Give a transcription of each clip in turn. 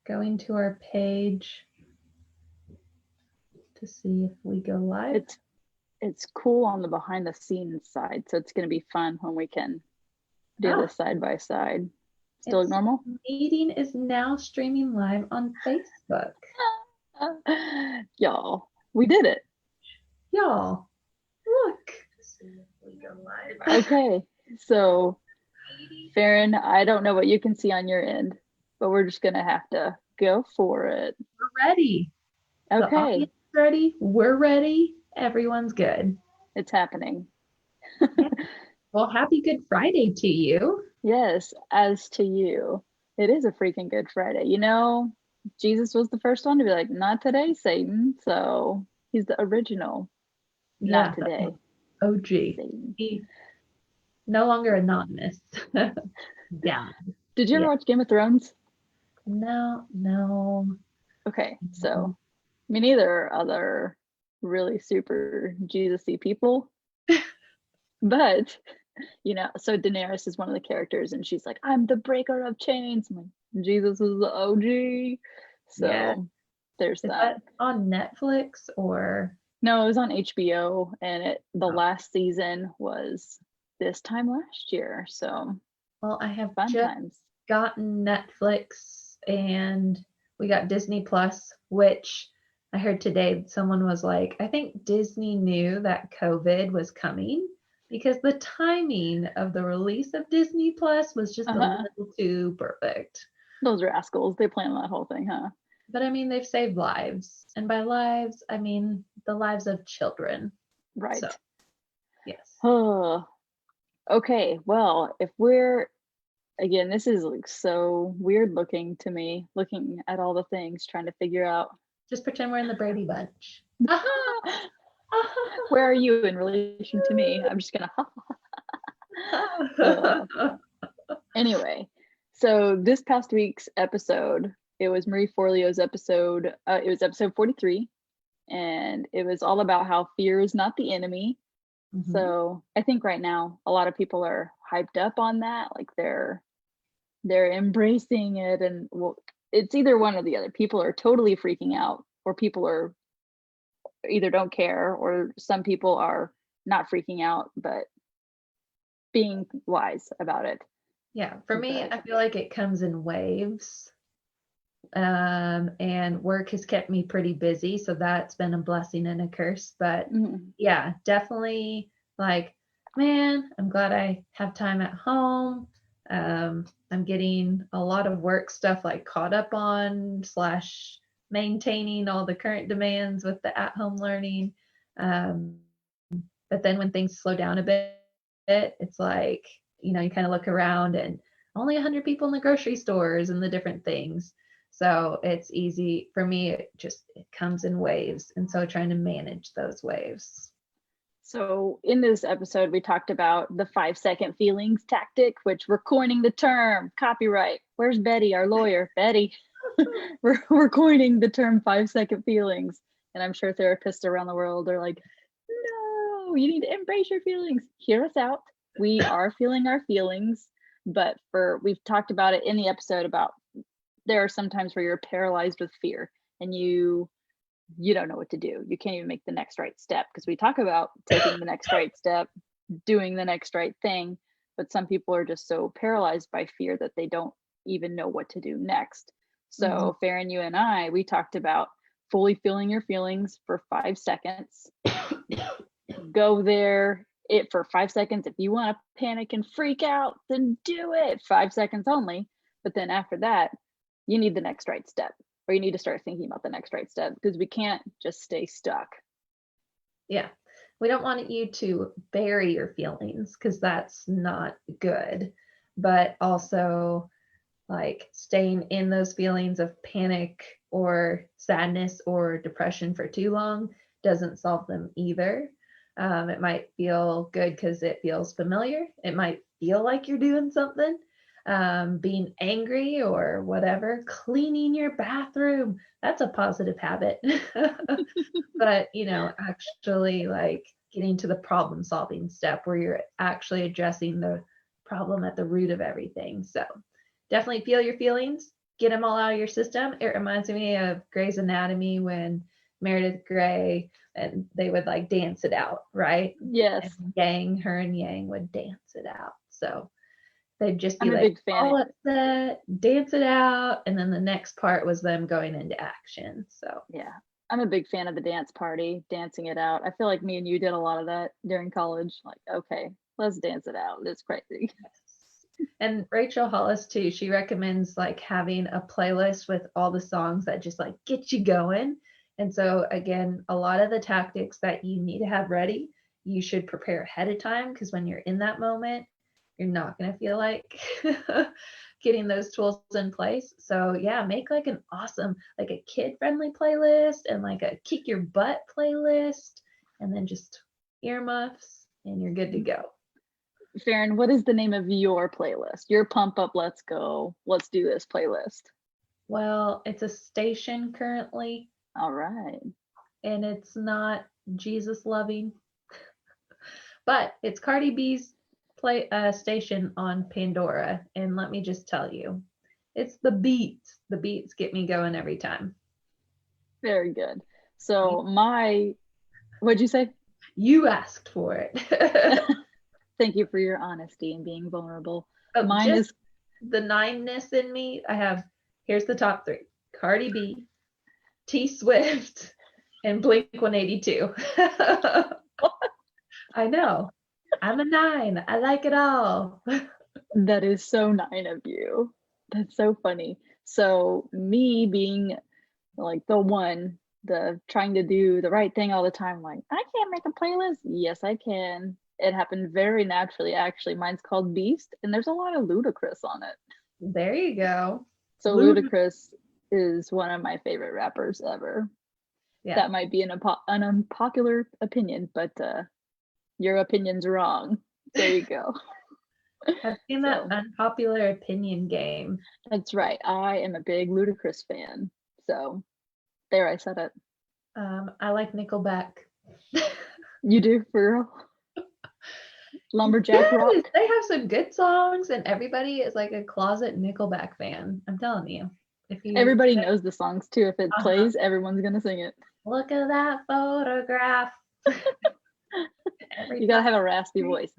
going to our page to see if we go live. It's cool on the behind the scenes side, so it's going to be fun when we can do this side by side. Still It's normal? meeting is now streaming live on Facebook. Y'all, we did it. Y'all, look. See if we go live. Okay, so Faren, I don't know what you can see on your end, but we're just gonna have to go for it. We're ready. The Okay, audience is ready. We're ready. Everyone's good. it's happening. Well, happy Good Friday to you. Yes, as to you, it is a freaking Good Friday. You know, Jesus was the first one to be like, not today, Satan. So he's the original, Yeah, not today, OG. Satan. He no longer anonymous. Yeah. Did you ever Yeah. watch Game of Thrones? No. Okay, so me neither are other really super Jesus-y people. But, you know, so Daenerys is one of the characters and she's like, I'm the breaker of chains. I'm like, Jesus is the OG. So Yeah. there's Is that. that on Netflix or? No, it was on HBO and the Oh. last season was this time last year. So Well, I have fun just times. gotten Netflix and we got Disney Plus, which I heard today someone was like, I think Disney knew that COVID was coming because the timing of the release of Disney Plus was just a little too perfect. Those rascals, they planned that whole thing, huh? But I mean, they've saved lives. And by lives, I mean the lives of children. Right. So, yes. Oh, okay. Well, if we're again, this is like so weird looking to me, looking at all the things, trying to figure out Just pretend we're in the Brady Bunch. where are you in relation to me? I'm just gonna anyway, so this past week's episode, it was Marie Forleo's episode. It was episode 43, and it was all about how fear is not the enemy. Mhm. So I think right now a lot of people are hyped up on that, like they're embracing it, and well, it's either one or the other. People are totally freaking out, or people are either don't care, or some people are not freaking out but being wise about it. Yeah, for me, I feel like it comes in waves. And work has kept me pretty busy, so that's been a blessing and a curse. But yeah, definitely like, man, I'm glad I have time at home. I'm getting a lot of work stuff like caught up on slash maintaining all the current demands with the at-home learning. But then when things slow down a bit, it's like, you kind of look around and only 100 people in the grocery stores and the different things. So it's easy for me. It comes in waves. And so trying to manage those waves. So in this episode, we talked about the 5-second feelings tactic, which we're coining the term copyright. Where's Betty, our lawyer? Betty, we're coining the term 5-second feelings. And I'm sure therapists around the world are like, no, you need to embrace your feelings. Hear us out. We are feeling our feelings, but we've talked about it in the episode about there are some times where you're paralyzed with fear and you don't know what to do. You can't even make the next right step, because we talk about taking the next right step, doing the next right thing, but some people are just so paralyzed by fear that they don't even know what to do next. So Faren, you and I, we talked about fully feeling your feelings for 5 seconds. Go there it for 5 seconds. If you want to panic and freak out, then do it. 5 seconds only. But then after that, you need the next right step, or you need to start thinking about the next right step, because we can't just stay stuck. Yeah. We don't want you to bury your feelings, because that's not good. But also, like, staying in those feelings of panic or sadness or depression for too long doesn't solve them either. It might feel good because it feels familiar. It might feel like you're doing something. Being angry or whatever, cleaning your bathroom, that's a positive habit. But, actually like getting to the problem solving step where you're actually addressing the problem at the root of everything. So definitely feel your feelings, get them all out of your system. It reminds me of Grey's Anatomy when Meredith Grey and they would like dance it out, right? Yes. And her and Yang would dance it out. So they'd just be I'm a like big fan. all upset, dance it out, and then the next part was them going into action. So yeah, I'm a big fan of the dance party, dancing it out. I feel like me and you did a lot of that during college. Like, okay, let's dance it out. It's crazy. And Rachel Hollis too, she recommends like having a playlist with all the songs that just like get you going. And so again, a lot of the tactics that you need to have ready, you should prepare ahead of time, because when you're in that moment, you're not going to feel like getting those tools in place. So yeah, make like an awesome, like a kid friendly playlist and like a kick your butt playlist, and then just earmuffs and you're good to go. Faren, what is the name of your playlist? Your pump up, let's go, let's do this playlist. Well, it's a station currently. All right. And it's not Jesus loving, but it's Cardi B's station on Pandora. And let me just tell you, it's the beats. The beats get me going every time. Very good. So what'd you say? You asked for it. Thank you for your honesty and being vulnerable. Oh, mine is the 9ness in me. Here's the top 3: Cardi B, T Swift, and Blink 182. I know. I'm a 9. I like it all. That is so 9 of you. That's so funny. So me being like the trying to do the right thing all the time, like, I can't make a playlist. Yes, I can. It happened very naturally, actually. Mine's called Beast, and there's a lot of Ludacris on it. There you go. So Ludacris is one of my favorite rappers ever. Yeah. That might be an unpopular opinion, but your opinion's wrong. There you go. I've seen that unpopular opinion game. That's right. I am a big Ludacris fan. So there, I said it. I like Nickelback. You do, for real? Lumberjack Rock. They have some good songs, and everybody is like a closet Nickelback fan. I'm telling you. Everybody knows the songs too. If it plays, everyone's gonna sing it. Look at that photograph. You gotta have a raspy voice.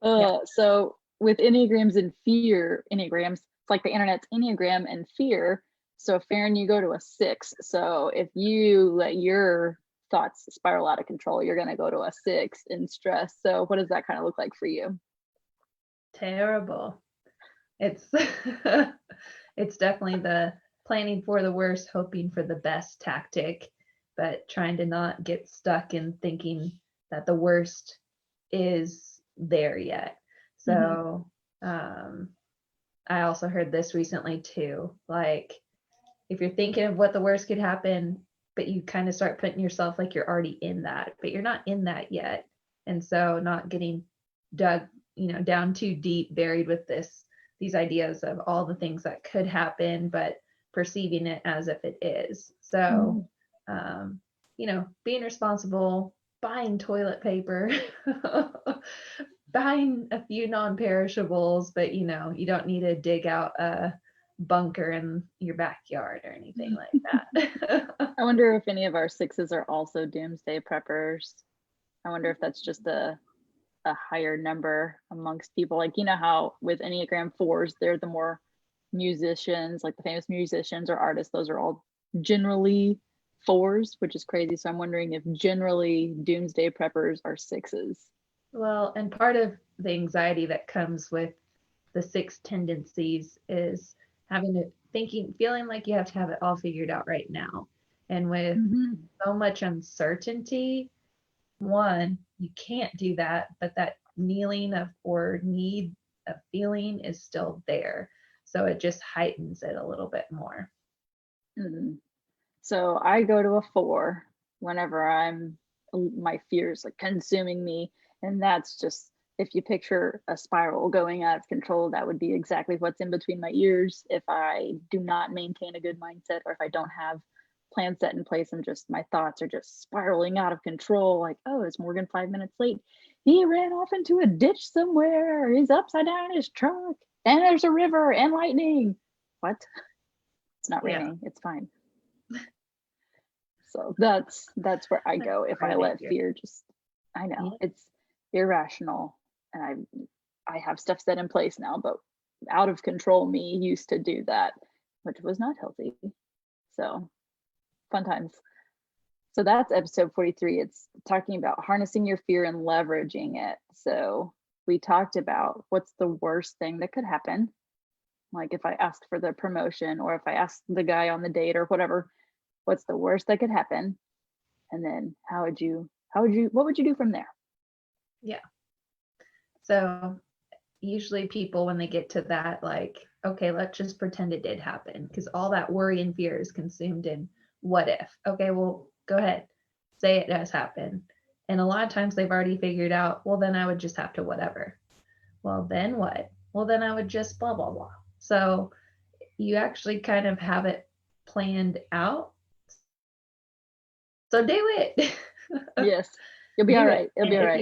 So with Enneagrams and fear, Enneagrams, it's like the internet's Enneagram and fear. So Faren, you go to a 6. So if you let your thoughts spiral out of control, you're gonna go to a 6 in stress. So what does that kind of look like for you? Terrible. It's it's definitely the planning for the worst, hoping for the best tactic, but trying to not get stuck in thinking that the worst is there yet. So I also heard this recently too, like if you're thinking of what the worst could happen, but you kind of start putting yourself like you're already in that, but you're not in that yet. And so not getting dug, down too deep, buried with these ideas of all the things that could happen, but perceiving it as if it is. So, being responsible, buying toilet paper, buying a few non-perishables, but you don't need to dig out a bunker in your backyard or anything like that. I wonder if any of our 6s are also doomsday preppers. I wonder if that's just a higher number amongst people. Like, how with Enneagram 4s, they're the more musicians, like the famous musicians or artists, those are all generally 4s, which is crazy. So I'm wondering if generally doomsday preppers are 6s. Well, and part of the anxiety that comes with the 6 tendencies is feeling like you have to have it all figured out right now. And with so much uncertainty, one, you can't do that, but that need of feeling is still there. So it just heightens it a little bit more. So I go to a 4 whenever my fears like consuming me. And that's just, if you picture a spiral going out of control, that would be exactly what's in between my ears if I do not maintain a good mindset, or if I don't have plans set in place and just my thoughts are just spiraling out of control. Like, oh, is Morgan 5 minutes late? He ran off into a ditch somewhere. He's upside down in his truck. And there's a river and lightning. What? It's not Yeah. raining. It's fine. So that's where I go if I let fear just, I know it's irrational, and I have stuff set in place now, but out of control me used to do that, which was not healthy. So fun times. So that's episode 43. It's talking about harnessing your fear and leveraging it. So we talked about what's the worst thing that could happen. Like if I asked for the promotion, or if I asked the guy on the date or whatever, what's the worst that could happen? And then what would you do from there? Yeah. So usually people, when they get to that, like, okay, let's just pretend it did happen, because all that worry and fear is consumed in what if. Okay, well, go ahead, say it does happen. And a lot of times they've already figured out, well, then I would just have to whatever. Well, then what? Well, then I would just blah, blah, blah. So you actually kind of have it planned out. So do it. Yes, you'll be Do all it. right. It'll And be all if right.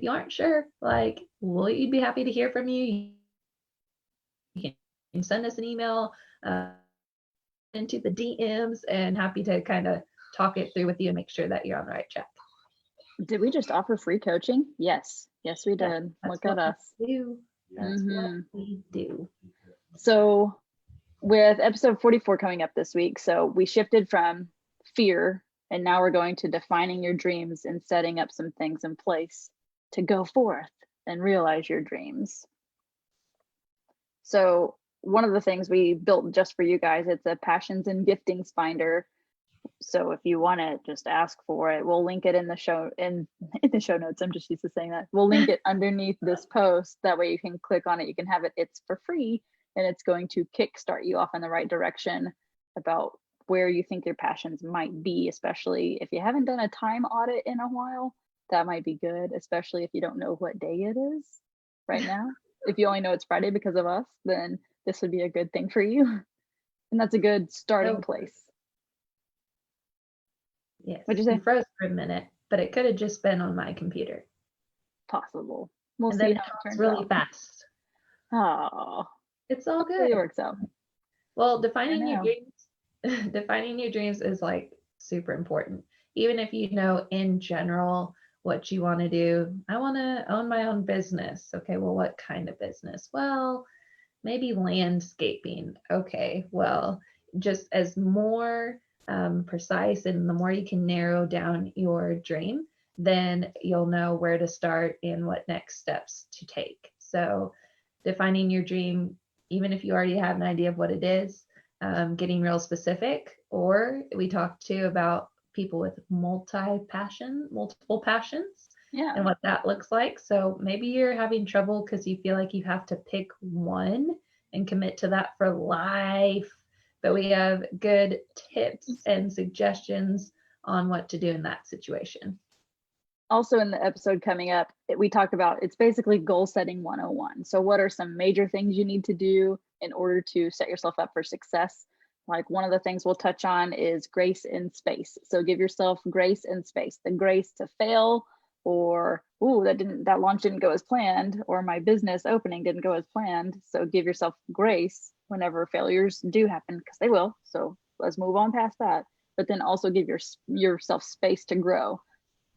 you aren't sure, like, we'd be happy to hear from you. You can send us an email into the DMs, and happy to kind of talk it through with you and make sure that you're on the right track. Did we just offer free coaching? Yes, we did. Look at us. That's what we do. So with episode 44 coming up this week, so we shifted from fear, and now we're going to defining your dreams and setting up some things in place to go forth and realize your dreams. So one of the things we built just for you guys, it's a passions and giftings finder. So if you want to just ask for it, we'll link it in the show in the show notes. I'm just used to saying that. We'll link it underneath this post. That way you can click on it. You can have it. It's for free, and it's going to kickstart you off in the right direction about where you think your passions might be, especially if you haven't done a time audit in a while. That might be good, especially if you don't know what day it is right now. If you only know it's Friday because of us, then this would be a good thing for you. And that's a good starting place. Yes. What'd you say? You froze for a minute, but it could have just been on my computer. Possible. We'll and see then how it turns really out. fast. Oh, it's all good. It works out. Well, defining your dreams is like super important. Even if you know in general what you want to do. I want to own my own business. Okay, well, what kind of business? Well, maybe landscaping. Okay, well, just as more precise, and the more you can narrow down your dream, then you'll know where to start and what next steps to take. So defining your dream, even if you already have an idea of what it is, getting real specific. Or we talked too about people with multiple passions, and what that looks like. So maybe you're having trouble because you feel like you have to pick one and commit to that for life. But we have good tips and suggestions on what to do in that situation. Also, in the episode coming up, we talk about, it's basically goal setting 101. So what are some major things you need to do in order to set yourself up for success? Like, one of the things we'll touch on is grace in space. So give yourself grace in space, the grace to fail, or, ooh, that launch didn't go as planned, or my business opening didn't go as planned. So give yourself grace whenever failures do happen, because they will. So let's move on past that. But then also give yourself space to grow,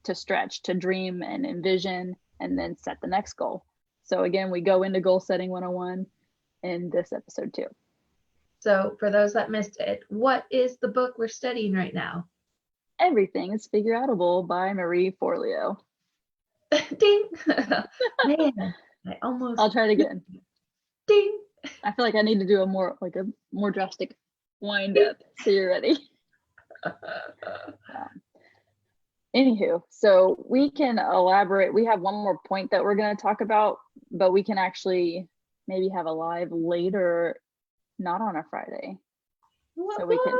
to stretch, to dream and envision, and then set the next goal. So again, we go into goal setting 101 in this episode too. So for those that missed it, what is the book we're studying right now? Everything is Figure Outable by Marie Forleo. Ding! Man, I'll try it again. Ding! I feel like I need to do a more drastic wind up. So you're ready. Anywho, so we can elaborate. We have one more point that we're going to talk about, but we can actually maybe have a live later, not on a Friday. So we can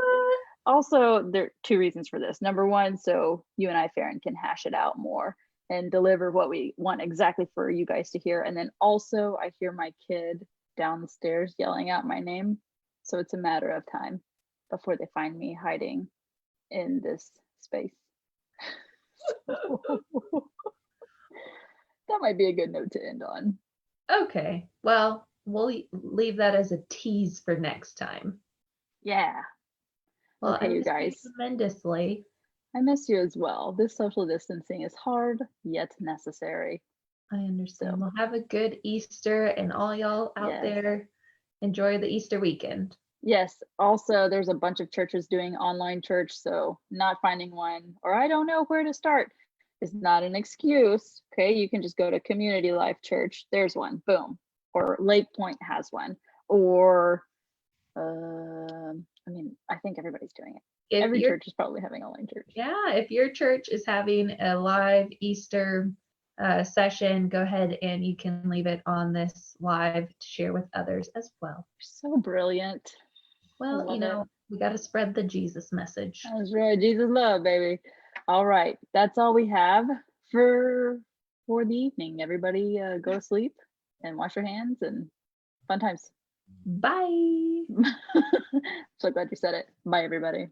also, there are two reasons for this. Number one, so you and I, Faren, can hash it out more and deliver what we want exactly for you guys to hear. And then also, I hear my kid down the stairs yelling out my name. So it's a matter of time before they find me hiding in this space. That might be a good note to end on. Okay. Well, we'll leave that as a tease for next time. Yeah. Well, I Okay, you miss you guys. tremendously. I miss you as well. This social distancing is hard yet necessary. I understand. So, Well, have a good Easter, and all y'all out yes. there, enjoy the Easter weekend. Yes. Also, there's a bunch of churches doing online church, so not finding one or I don't know where to start is not an excuse. Okay, you can just go to Community Life Church. There's one. Boom. Or Lake Point has one. Or I mean, I think everybody's doing it. If Every your church is probably having online church. Yeah, if your church is having a live Easter session, go ahead and you can leave it on this live to share with others as well. So brilliant. I Well, love it. we got to spread the Jesus message. That's right. Jesus love, baby. All right. That's all we have for the evening. Everybody go to sleep and wash your hands and fun times. Bye. So glad you said it. Bye everybody.